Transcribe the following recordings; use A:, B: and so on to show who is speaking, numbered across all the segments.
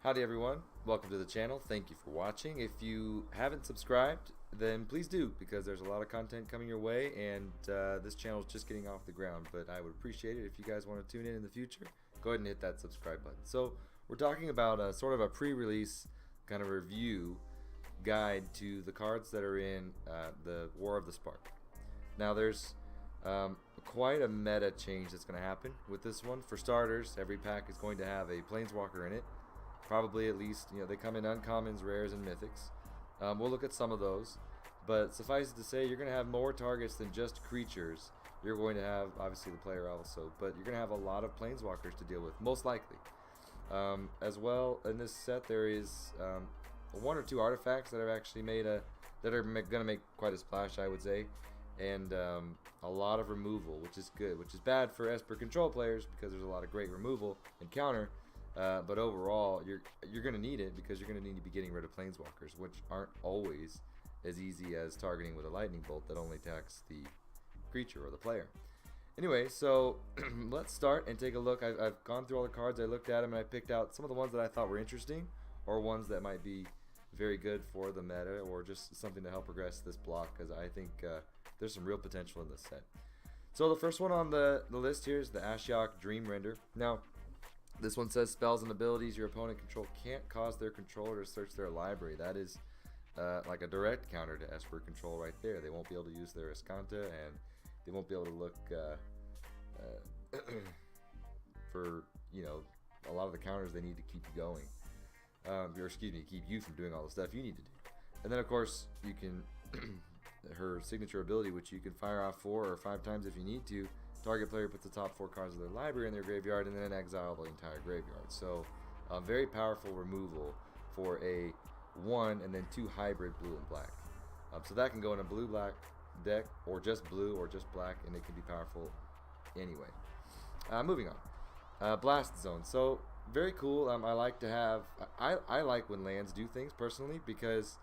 A: Howdy everyone, welcome to the channel. Thank you for watching. If you haven't subscribed, then please do, because there's a lot of content coming your way, and this channel is just getting off the ground, but I would appreciate it if you guys want to tune in the future. Go ahead and hit that subscribe button. So we're talking about a sort of a pre-release kind of review guide to the cards that are in the War of the Spark. Now there's quite a meta change that's going to happen with this one. For starters, every pack is going to have a Planeswalker in it. Probably at least, they come in uncommons, rares, and mythics. We'll look at some of those, but suffice it to say, you're going to have more targets than just creatures. You're going to have, obviously, the player also, but you're going to have a lot of Planeswalkers to deal with, most likely. As well, in this set, there is one or two artifacts that have actually made that are going to make quite a splash, I would say, and a lot of removal, which is good, which is bad for Esper control players because there's a lot of great removal and counter. But overall, you're going to need it because you're going to need to be getting rid of Planeswalkers, which aren't always as easy as targeting with a lightning bolt that only attacks the creature or the player. Anyway, so let's start and take a look. I've gone through all the cards, I looked at them, and I picked out some of the ones that I thought were interesting, or ones that might be very good for the meta, or just something to help progress this block, because I think there's some real potential in this set. So the first one on the list here is the Ashiok Dreamrender. Now, this one says spells and abilities your opponent control can't cause their controller to search their library. That is like a direct counter to Esper control right there. They won't be able to use their Escanta, and they won't be able to look for a lot of the counters they need to keep you going, or excuse me, keep you from doing all the stuff you need to do. And then of course you can her signature ability, which you can fire off 4 or 5 times if you need to. Target player puts the top 4 cards of their library in their graveyard and then exile the entire graveyard. So very powerful removal for a 1 and then 2 hybrid blue and black. So that can go in a blue-black deck, or just blue or just black, and it can be powerful anyway. Moving on. Blast Zone. So very cool. I like to have. I like when lands do things personally, because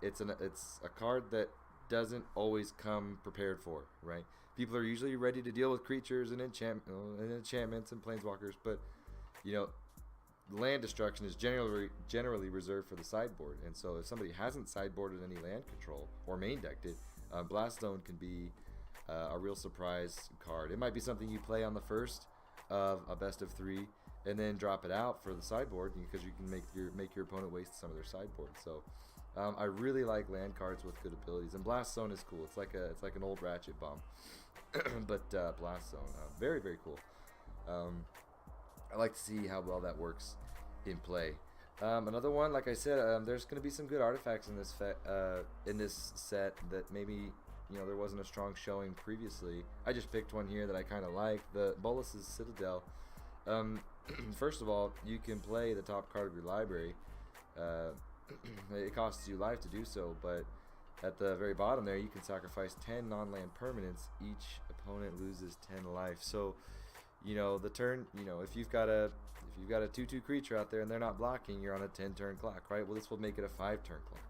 A: it's a card that doesn't always come prepared for, right? People are usually ready to deal with creatures and enchantments and planeswalkers, but land destruction is generally reserved for the sideboard. And so if somebody hasn't sideboarded any land control or main decked it, Blast Zone can be a real surprise card. It might be something you play on the first of a best of 3 and then drop it out for the sideboard, because you can make your opponent waste some of their sideboard. So I really like land cards with good abilities, and Blast Zone is cool. It's like an old Ratchet Bomb, but Blast Zone, very, very cool. I like to see how well that works in play. Another one, like I said, there's going to be some good artifacts in this set that maybe there wasn't a strong showing previously. I just picked one here that I kind of like, the Bolas's Citadel. First of all, you can play the top card of your library. It costs you life to do so, but at the very bottom there, you can sacrifice 10 non-land permanents. Each opponent loses 10 life. So, the turn, if you've got a 2/2 creature out there and they're not blocking, you're on a 10-turn clock, right? Well, this will make it a 5-turn clock.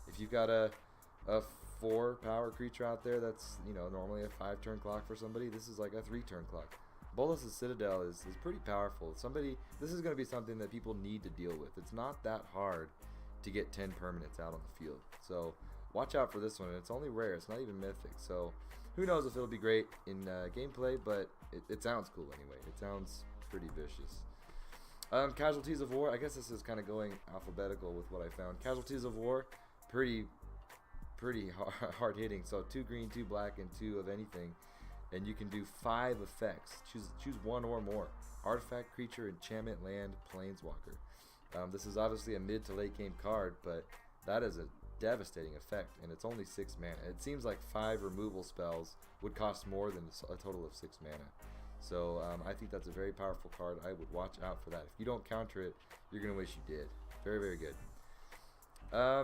A: If you've got a 4 power creature out there that's normally a 5-turn clock for somebody, this is like a 3-turn clock. Bolas's Citadel is pretty powerful. This is going to be something that people need to deal with. It's not that hard to get 10 permanents out on the field. So watch out for this one. It's only rare. It's not even mythic. So who knows if it'll be great in gameplay, but it sounds cool anyway. It sounds pretty vicious. Casualties of War. I guess this is kind of going alphabetical with what I found. Casualties of War, pretty hard hitting. So 2 green, 2 black, and 2 of anything. And you can do 5 effects. Choose 1 or more. Artifact, creature, enchantment, land, planeswalker. This is obviously a mid to late game card, but that is a devastating effect, and it's only 6 mana. It seems like 5 removal spells would cost more than a total of 6 mana. So I think that's a very powerful card. I would watch out for that. If you don't counter it, you're going to wish you did. Very, very good.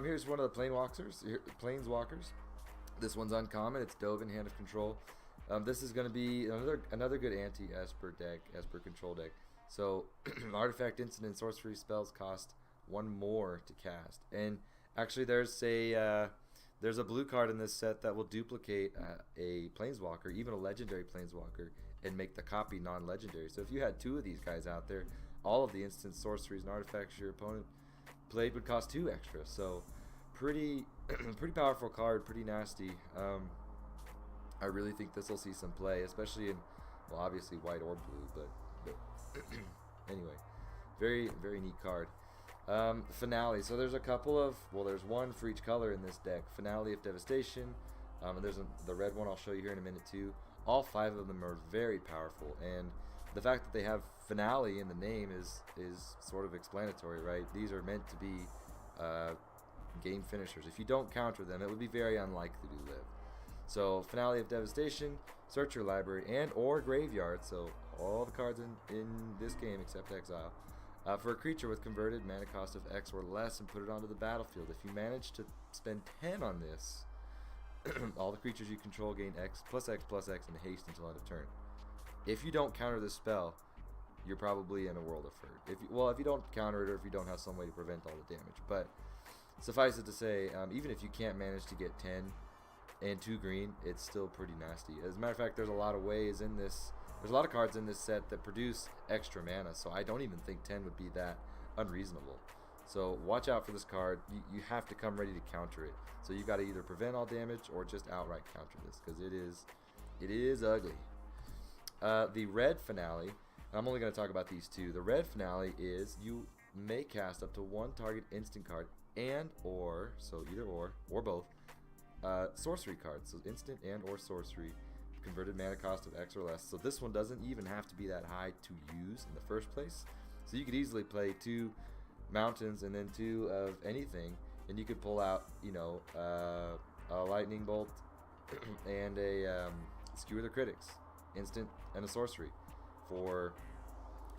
A: Here's one of the Planeswalkers. This one's uncommon. It's Dovin, Hand of Control. This is going to be another good anti-Esper deck, Esper control deck. So artifact, instant, and sorcery spells cost 1 more to cast. And actually, there's a blue card in this set that will duplicate a planeswalker, even a legendary planeswalker, and make the copy non-legendary. So if you had 2 of these guys out there, all of the instant sorceries and artifacts your opponent played would cost 2 extra. So pretty pretty powerful card, pretty nasty. I really think this will see some play, especially in, well, obviously white or blue, but anyway, very neat card. Finale. So there's a couple of, well, there's one for each color in this deck. Finale of Devastation. And there's the red one I'll show you here in a minute too. All 5 of them are very powerful, and the fact that they have Finale in the name is sort of explanatory, right? These are meant to be game finishers. If you don't counter them, it would be very unlikely to live. So Finale of Devastation, search your library and or graveyard, so all the cards in this game except Exile, for a creature with converted mana cost of X or less, and put it onto the battlefield. If you manage to spend 10 on this, all the creatures you control gain X plus X plus X and haste until end of turn. If you don't counter this spell, you're probably in a world of hurt. If you don't counter it, or if you don't have some way to prevent all the damage. But suffice it to say, even if you can't manage to get 10 and 2 green, it's still pretty nasty. As a matter of fact, there's a lot of ways in this. There's a lot of cards in this set that produce extra mana, so I don't even think 10 would be that unreasonable. So watch out for this card. You have to come ready to counter it. So you've got to either prevent all damage or just outright counter this, because it is ugly. The red Finale, I'm only going to talk about these 2. The red Finale is you may cast up to 1 target instant card and or, so either or both, sorcery cards. So instant and or sorcery, converted mana cost of X or less. So this one doesn't even have to be that high to use in the first place. So you could easily play 2 mountains and then 2 of anything, and you could pull out, you know, a lightning bolt and a Skewer the Critics instant and a sorcery for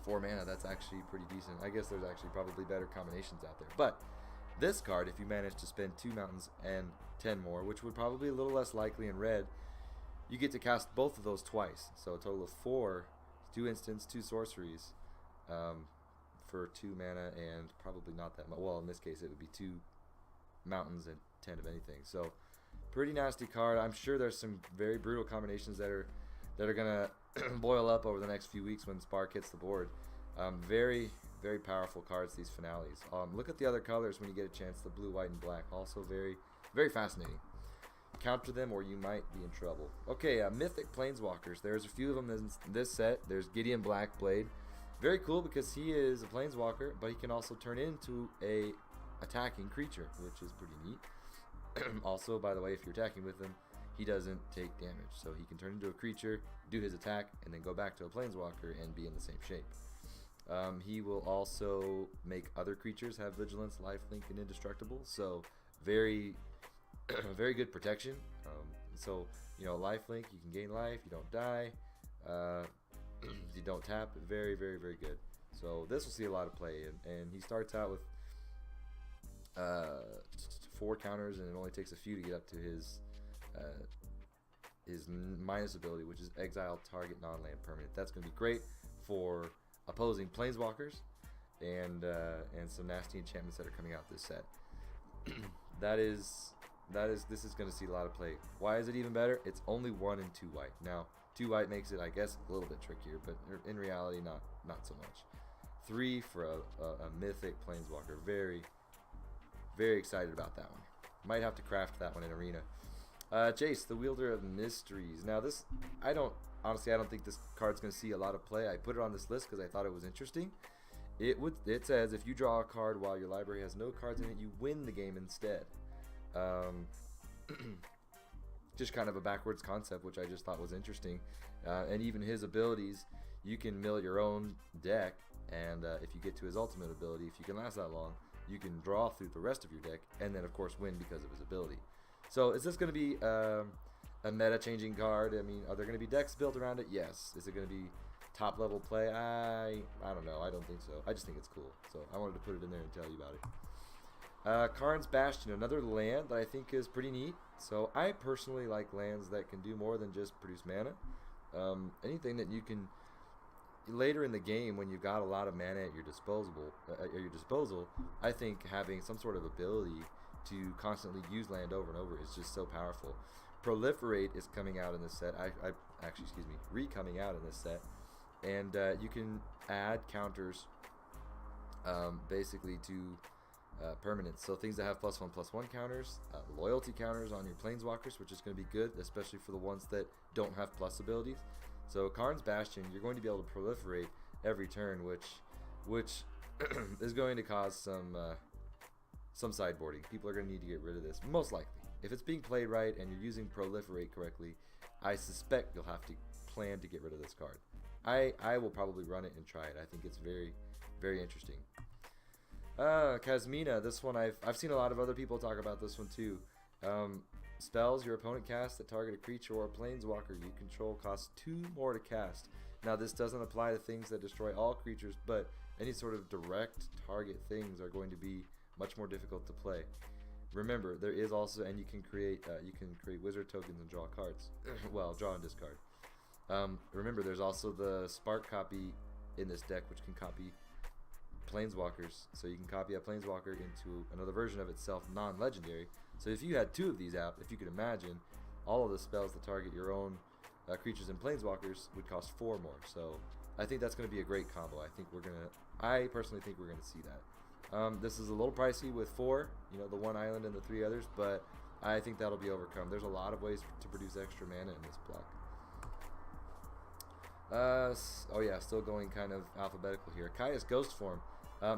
A: 4 mana. That's actually pretty decent. I guess there's actually probably better combinations out there, but this card, if you manage to spend 2 mountains and 10 more, which would probably be a little less likely in red, you get to cast both of those twice. So a total of 4, 2 instants, 2 sorceries, for 2 mana and probably not that much. Well, in this case, it would be 2 mountains and 10 of anything. So pretty nasty card. I'm sure there's some very brutal combinations that are gonna boil up over the next few weeks when Spark hits the board. Very powerful cards, these Finales. Look at the other colors when you get a chance. The blue, white, and black. Also very fascinating. Counter them or you might be in trouble. Okay, Mythic Planeswalkers. There's a few of them in this set. There's Gideon Blackblade. Very cool because he is a Planeswalker, but he can also turn into a attacking creature, which is pretty neat. Also, by the way, if you're attacking with him, he doesn't take damage. So he can turn into a creature, do his attack, and then go back to a Planeswalker and be in the same shape. He will also make other creatures have Vigilance, Lifelink, and Indestructible. So very good protection. So, you know, Lifelink, you can gain life, you don't die, you don't tap. Very good. So this will see a lot of play, and he starts out with 4 counters, and it only takes a few to get up to his minus ability, which is exile target non-land permanent. That's going to be great for opposing Planeswalkers and some nasty enchantments that are coming out this set. This is going to see a lot of play. Why is it even better? It's only 1 and 2 white. Now, 2 white makes it, I guess, a little bit trickier, but in reality, not so much. 3 for a mythic Planeswalker. Very excited about that one. Might have to craft that one in Arena. Jace, the Wielder of Mysteries. Now this, I don't think this card's going to see a lot of play. I put it on this list because I thought it was interesting. It says if you draw a card while your library has no cards in it, you win the game instead. Just kind of a backwards concept, which I just thought was interesting. And even his abilities, you can mill your own deck, and if you get to his ultimate ability, if you can last that long, you can draw through the rest of your deck, and then of course win because of his ability. So is this going to be a meta-changing card? I mean, are there going to be decks built around it? Yes. Is it going to be top-level play? I don't know. I don't think so. I just think it's cool. So I wanted to put it in there and tell you about it. Karn's Bastion, another land that I think is pretty neat. So I personally like lands that can do more than just produce mana. Anything that you can later in the game when you've got a lot of mana at your disposal, I think having some sort of ability to constantly use land over and over is just so powerful. Proliferate is coming out in this set. Re-coming out in this set, and you can add counters, basically to permanents. So things that have +1/+1 counters, loyalty counters on your planeswalkers, which is going to be good, especially for the ones that don't have plus abilities. So Karn's Bastion, you're going to be able to proliferate every turn, which is going to cause some sideboarding. People are going to need to get rid of this, most likely. If it's being played right and you're using proliferate correctly, I suspect you'll have to plan to get rid of this card. I will probably run it and try it. I think it's very, very interesting. Kasmina, this one I've seen a lot of other people talk about this one too. Spells your opponent casts that target a creature or a planeswalker you control cost 2 more to cast. Now this doesn't apply to things that destroy all creatures, but any sort of direct target things are going to be much more difficult to play. Remember, there is also, and you can create wizard tokens and draw cards. Well, draw and discard. Remember, there's also the Spark copy in this deck, which can copy planeswalkers. So you can copy a planeswalker into another version of itself, non-legendary. So if you had 2 of these out, if you could imagine, all of the spells that target your own creatures and planeswalkers would cost 4 more. So I think that's going to be a great combo. I personally think we're gonna see that. This is a little pricey with 4, the 1 island and the 3 others, but I think that'll be overcome. There's a lot of ways to produce extra mana in this block. Oh yeah, still going kind of alphabetical here. Kaya's Ghost Form.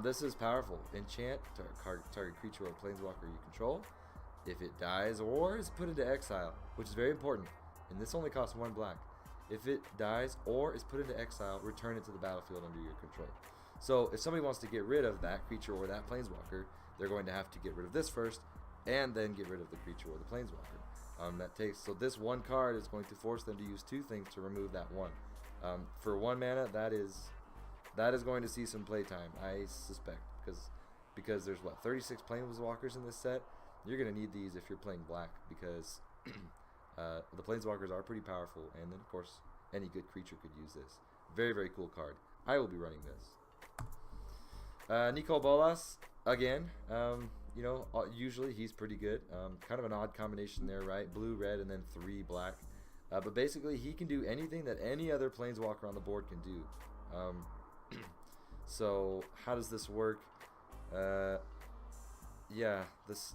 A: This is powerful. Enchant target creature or planeswalker you control. If it dies or is put into exile, which is very important, and this only costs 1 black. If it dies or is put into exile, return it to the battlefield under your control. So if somebody wants to get rid of that creature or that planeswalker, they're going to have to get rid of this first, and then get rid of the creature or the planeswalker. So this 1 card is going to force them to use 2 things to remove that 1. For 1 mana, that is going to see some playtime, I suspect, because there's 36 planeswalkers in this set. You're going to need these if you're playing black, because the planeswalkers are pretty powerful, and then of course any good creature could use this. Very, very cool card. I will be running this. Nicol Bolas again. Usually he's pretty good. Kind of an odd combination there, right? Blue, red, and then 3 black. But basically, he can do anything that any other planeswalker on the board can do. So how does this work? Yeah, this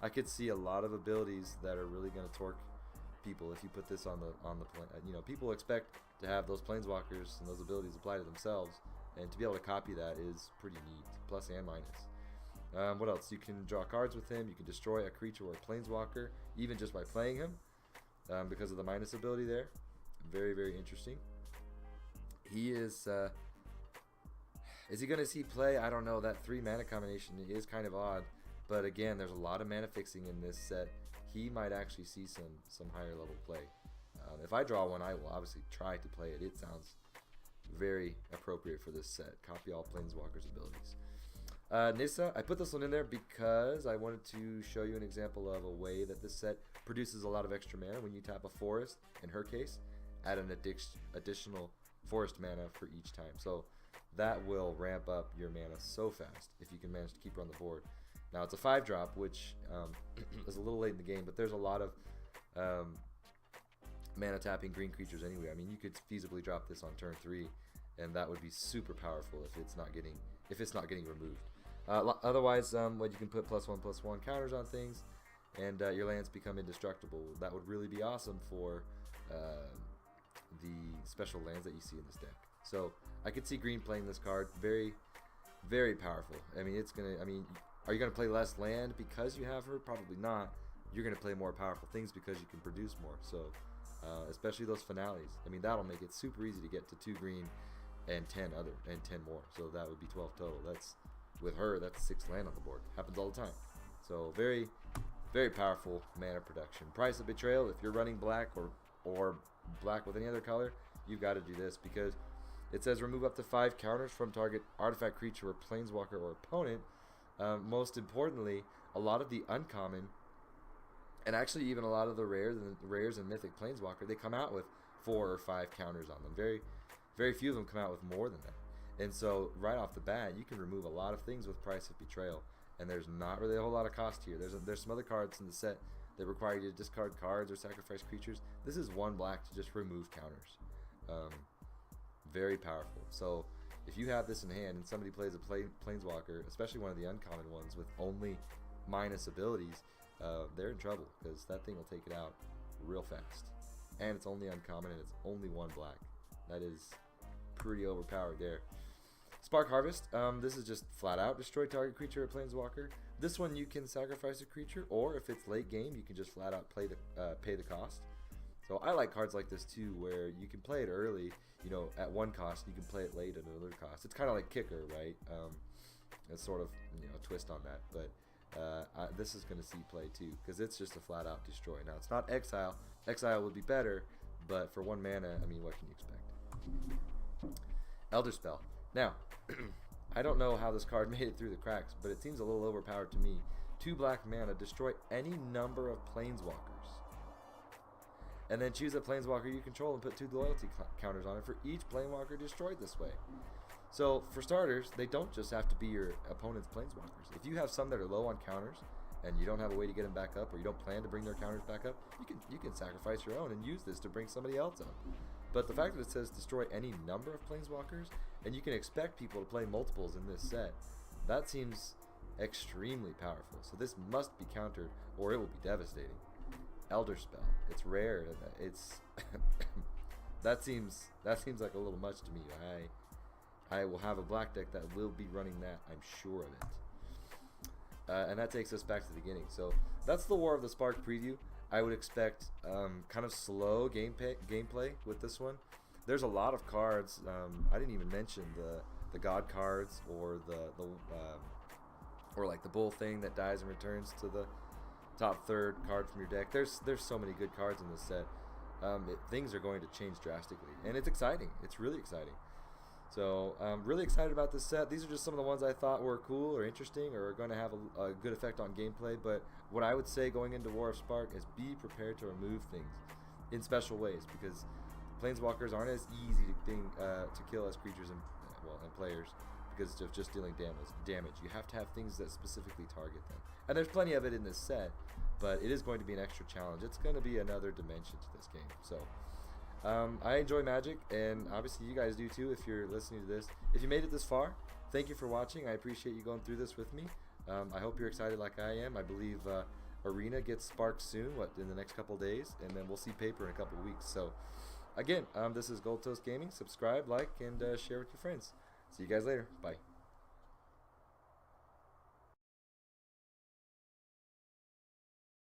A: I could see a lot of abilities that are really going to torque people if you put this on the plane. People expect to have those planeswalkers and those abilities apply to themselves, and to be able to copy that is pretty neat, plus and minus. What else? You can draw cards with him. You can destroy a creature or a planeswalker, even just by playing him, because of the minus ability there. Very, very interesting. He is he going to see play? I don't know. That 3 mana combination is kind of odd, but again, there's a lot of mana fixing in this set. He might actually see some higher level play. If I draw one, I will obviously try to play it. It sounds very appropriate for this set. Copy all planeswalkers' abilities. Nissa, I put this one in there because I wanted to show you an example of a way that this set produces a lot of extra mana. When you tap a forest, in her case, add an additional forest mana for each time. So that will ramp up your mana so fast if you can manage to keep her on the board. Now it's a 5-drop, which is a little late in the game, but there's a lot of mana tapping green creatures anyway. I mean, you could feasibly drop this on turn 3, and that would be super powerful if it's not getting removed. Otherwise, what you can put +1/+1 counters on things, and your lands become indestructible. That would really be awesome for the special lands that you see in this deck. So I could see green playing this card. Very, very powerful. I mean, are you gonna play less land because you have her? Probably not. You're gonna play more powerful things because you can produce more. So especially those finales. I mean, that'll make it super easy to get to 2 green and 10 more. So that would be 12 total. With her, that's 6 land on the board. Happens all the time. So very, very powerful mana production. Price of Betrayal, if you're running black or black with any other color, you've got to do this, because it says remove up to 5 counters from target artifact, creature, or planeswalker or opponent. Most importantly, a lot of the uncommon, and actually even a lot of the rares and mythic planeswalker, they come out with 4 or 5 counters on them. Very, very few of them come out with more than that. And so right off the bat, you can remove a lot of things with Price of Betrayal, and there's not really a whole lot of cost here. There's some other cards in the set that require you to discard cards or sacrifice creatures. This is 1 black to just remove counters. Very powerful. So if you have this in hand and somebody plays a Planeswalker, especially one of the uncommon ones with only minus abilities, they're in trouble because that thing will take it out real fast. And it's only uncommon and it's only 1 black. That is pretty overpowered there. Spark Harvest, this is just flat out destroy target creature or Planeswalker. This one you can sacrifice a creature, or if it's late game, you can just flat out pay the cost. So I like cards like this too, where you can play it early, you know, at 1 cost, you can play it late at another cost. It's kind of like Kicker, right? It's sort of, you know, a twist on that, but this is going to see play too, because it's just a flat out destroy. Now it's not Exile. Exile would be better, but for 1 mana, I mean, what can you expect? Elder Spell. Now, I don't know how this card made it through the cracks, but it seems a little overpowered to me. 2 black mana, destroy any number of Planeswalkers. And then choose a Planeswalker you control and put 2 loyalty counters on it for each Planeswalker destroyed this way. So, for starters, they don't just have to be your opponent's Planeswalkers. If you have some that are low on counters, and you don't have a way to get them back up, or you don't plan to bring their counters back up, you can sacrifice your own and use this to bring somebody else up. But the fact that it says destroy any number of Planeswalkers, and you can expect people to play multiples in this set, that seems extremely powerful. So this must be countered, or it will be devastating. Elder Spell. It's rare. It's that seems like a little much to me. I will have a black deck that will be running that. I'm sure of it. And that takes us back to the beginning. So that's the War of the Spark preview. I would expect kind of slow gameplay with this one. There's a lot of cards. I didn't even mention the God cards or or like the Bull thing that dies and returns to the top 3rd card from your deck. There's so many good cards in this set. Things are going to change drastically, and it's exciting. It's really exciting. So I'm really excited about this set. These are just some of the ones I thought were cool or interesting or are going to have a good effect on gameplay. But what I would say going into War of Spark is be prepared to remove things in special ways, because Planeswalkers aren't as easy to kill as creatures and players, because of just dealing damage. You have to have things that specifically target them. And there's plenty of it in this set, but it is going to be an extra challenge. It's going to be another dimension to this game. So I enjoy Magic, and obviously you guys do too if you're listening to this. If you made it this far, thank you for watching. I appreciate you going through this with me. I hope you're excited like I am. I believe Arena gets sparked soon, in the next couple days, and then we'll see Paper in a couple weeks. So again, this is Gold Toast Gaming. Subscribe, like, and share with your friends. See you guys later. Bye.